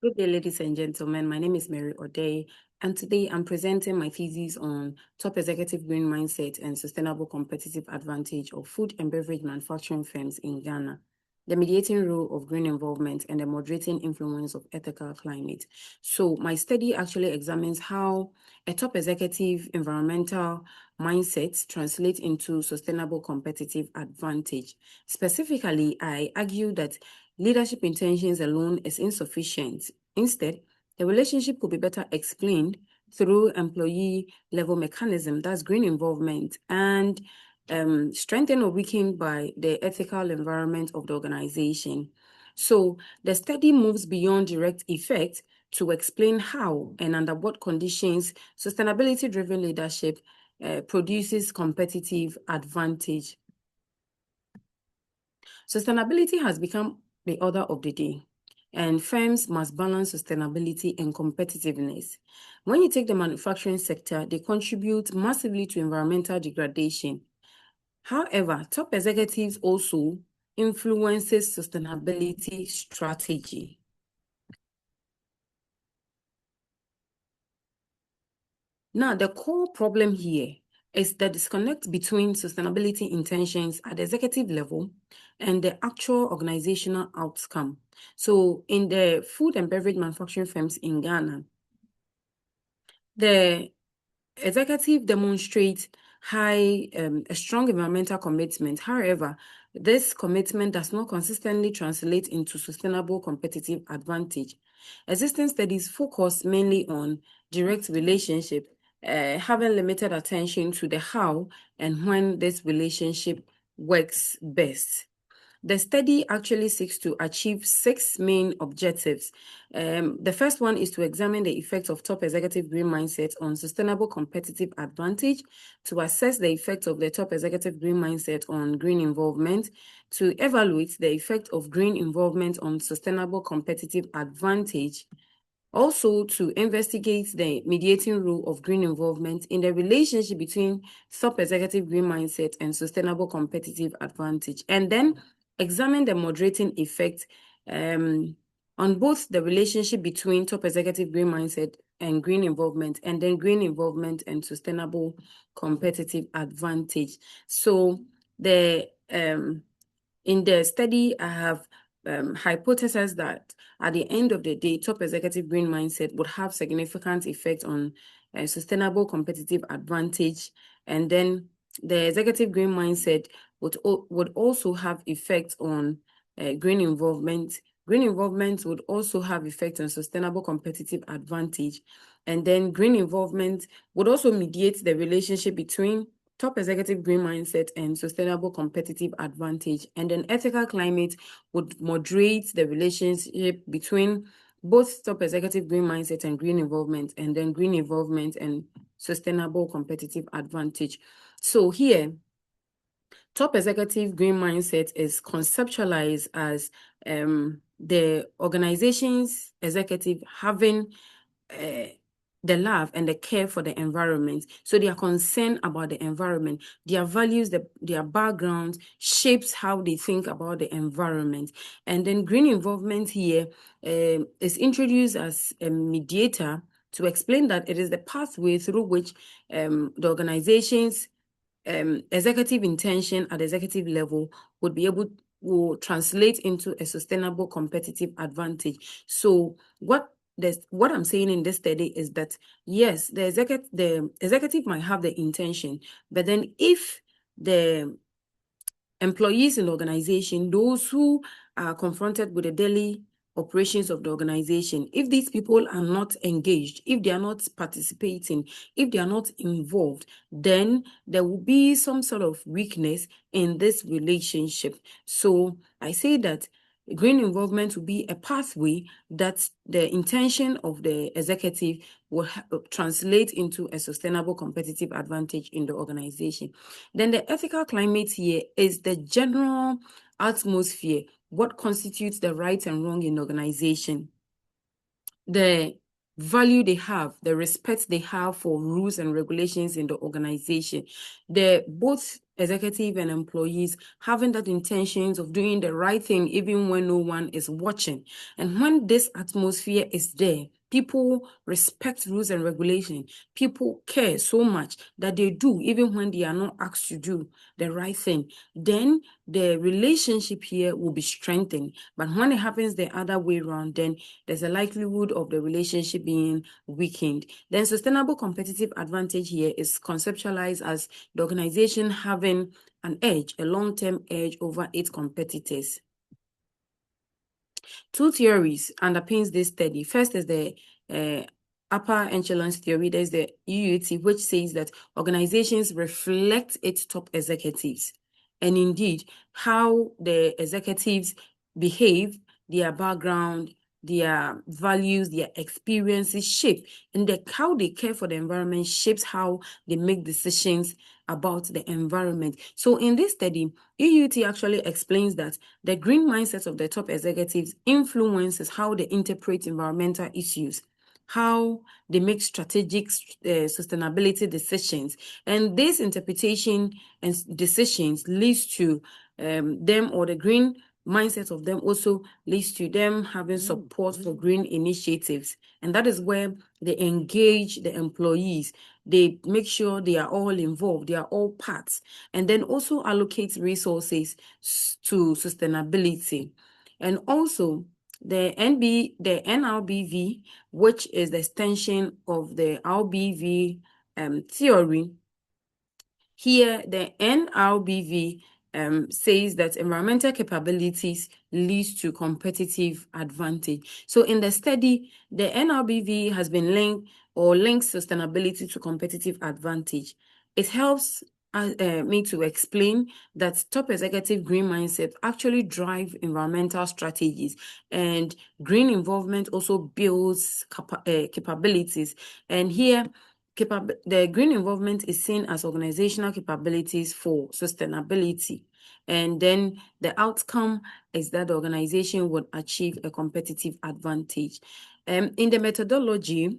Good day, ladies and gentlemen. My name is Mary O'Day, and today I'm presenting my thesis on top executive green mindset and sustainable competitive advantage of food and beverage manufacturing firms in Ghana, the mediating role of green involvement and the moderating influence of ethical climate. So my study actually examines how a top executive environmental mindset translates into sustainable competitive advantage. Specifically, I argue that leadership intentions alone is insufficient. Instead, the relationship could be better explained through employee level mechanism, that's green involvement, and strengthened or weakened by the ethical environment of the organization. So the study moves beyond direct effect to explain how and under what conditions sustainability-driven leadership produces competitive advantage. Sustainability has become the order of the day, and firms must balance sustainability and competitiveness. When you take the manufacturing sector, they contribute massively to environmental degradation. However, top executives also influences sustainability strategy. Now, the core problem here is the disconnect between sustainability intentions at the executive level and the actual organizational outcome. So, in the food and beverage manufacturing firms in Ghana, the executive demonstrates a strong environmental commitment. However, this commitment does not consistently translate into sustainable competitive advantage. Existing studies focus mainly on direct relationship, having limited attention to the how and when this relationship works best. The study actually seeks to achieve 6 main objectives. The first one is to examine the effects of top executive green mindset on sustainable competitive advantage, to assess the effect of the top executive green mindset on green involvement, to evaluate the effect of green involvement on sustainable competitive advantage, also to investigate the mediating role of green involvement in the relationship between top executive green mindset and sustainable competitive advantage, and then examine the moderating effect on both the relationship between top executive green mindset and green involvement, and then green involvement and sustainable competitive advantage. So the in the study, I have hypothesized that at the end of the day, top executive green mindset would have significant effect on sustainable competitive advantage, and then the executive green mindset would also have effect on green involvement. Green involvement would also have effect on sustainable competitive advantage, and then green involvement would also mediate the relationship between top executive green mindset and sustainable competitive advantage. And then ethical climate would moderate the relationship between both top executive green mindset and green involvement, and then green involvement and sustainable competitive advantage. So here, top executive green mindset is conceptualized as the organization's executive having the love and the care for the environment. So they are concerned about the environment. Their values, their background shapes how they think about the environment. And then green involvement here is introduced as a mediator to explain that it is the pathway through which the organization's executive intention at the executive level will translate into a sustainable competitive advantage. So what I'm saying in this study is that yes, the executive might have the intention, but then if the employees in the organization, those who are confronted with the daily operations of the organization, if these people are not engaged, if they are not participating, if they are not involved, then there will be some sort of weakness in this relationship. So I say that green involvement will be a pathway that the intention of the executive will translate into a sustainable competitive advantage in the organization. Then the ethical climate here is the general atmosphere, what constitutes the right and wrong in the organization, the value they have, the respect they have for rules and regulations in the organization. Both executive and employees having that intentions of doing the right thing even when no one is watching. And when this atmosphere is there, people respect rules and regulations. People care so much that they do even when they are not asked to do the right thing. Then the relationship here will be strengthened. But when it happens the other way around, then there's a likelihood of the relationship being weakened. Then sustainable competitive advantage here is conceptualized as the organization having an edge, a long-term edge over its competitors. Two theories underpins this study. First is the upper echelons theory. There's the UUT, which says that organizations reflect its top executives. And indeed, how the executives behave, their background, their values, their experiences shape, and how they care for the environment shapes how they make decisions about the environment. So in this study, EUT actually explains that the green mindset of the top executives influences how they interpret environmental issues, how they make strategic sustainability decisions. And this interpretation and decisions leads to them, or the green mindset of them also leads to them having support for green initiatives. And that is where they engage the employees. They make sure they are all involved, they are all parts, and then also allocate resources to sustainability. And also the NRBV, which is the extension of the RBV theory. Here, the NRBV says that environmental capabilities leads to competitive advantage. So in the study, the NRBV has been links sustainability to competitive advantage. It helps me to explain that top executive green mindset actually drive environmental strategies, and green involvement also builds capabilities. And here, the green involvement is seen as organizational capabilities for sustainability. And then the outcome is that the organization would achieve a competitive advantage. In the methodology,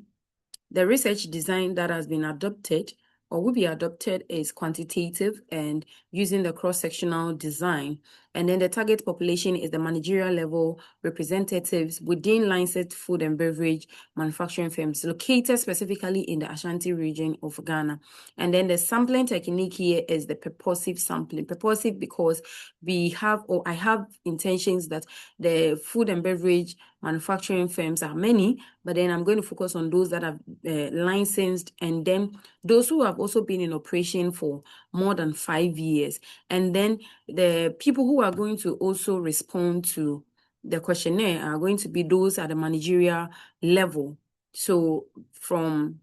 the research design that has been adopted or will be adopted is quantitative and using the cross-sectional design. And then the target population is the managerial level representatives within licensed food and beverage manufacturing firms located specifically in the Ashanti region of Ghana. And then the sampling technique here is the purposive sampling. Purposive because I have intentions that the food and beverage manufacturing firms are many, but then I'm going to focus on those that have licensed, and then those who have also been in operation for more than 5 years. And then the people who are going to also respond to the questionnaire are going to be those at the managerial level. So from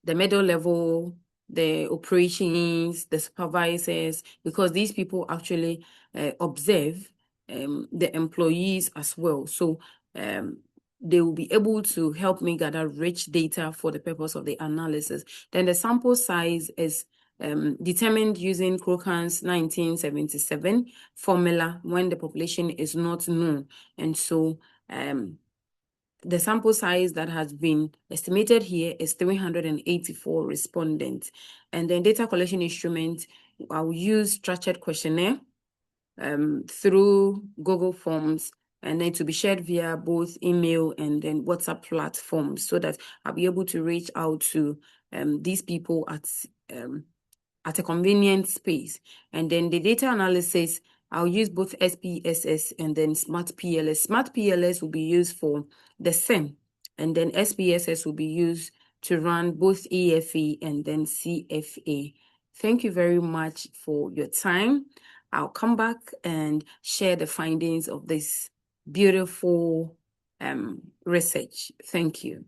the middle level, the operations, the supervisors, because these people actually observe the employees as well. So they will be able to help me gather rich data for the purpose of the analysis. Then the sample size is determined using Crochan's 1977 formula when the population is not known. And so the sample size that has been estimated here is 384 respondents. And then data collection instrument, I'll use structured questionnaire through Google Forms, and then to be shared via both email and then WhatsApp platforms, so that I'll be able to reach out to these people at a convenient space. And then the data analysis, I'll use both SPSS and then Smart PLS. Smart PLS will be used for the SEM, and then SPSS will be used to run both EFA and then CFA. Thank you very much for your time. I'll come back and share the findings of this beautiful research. Thank you.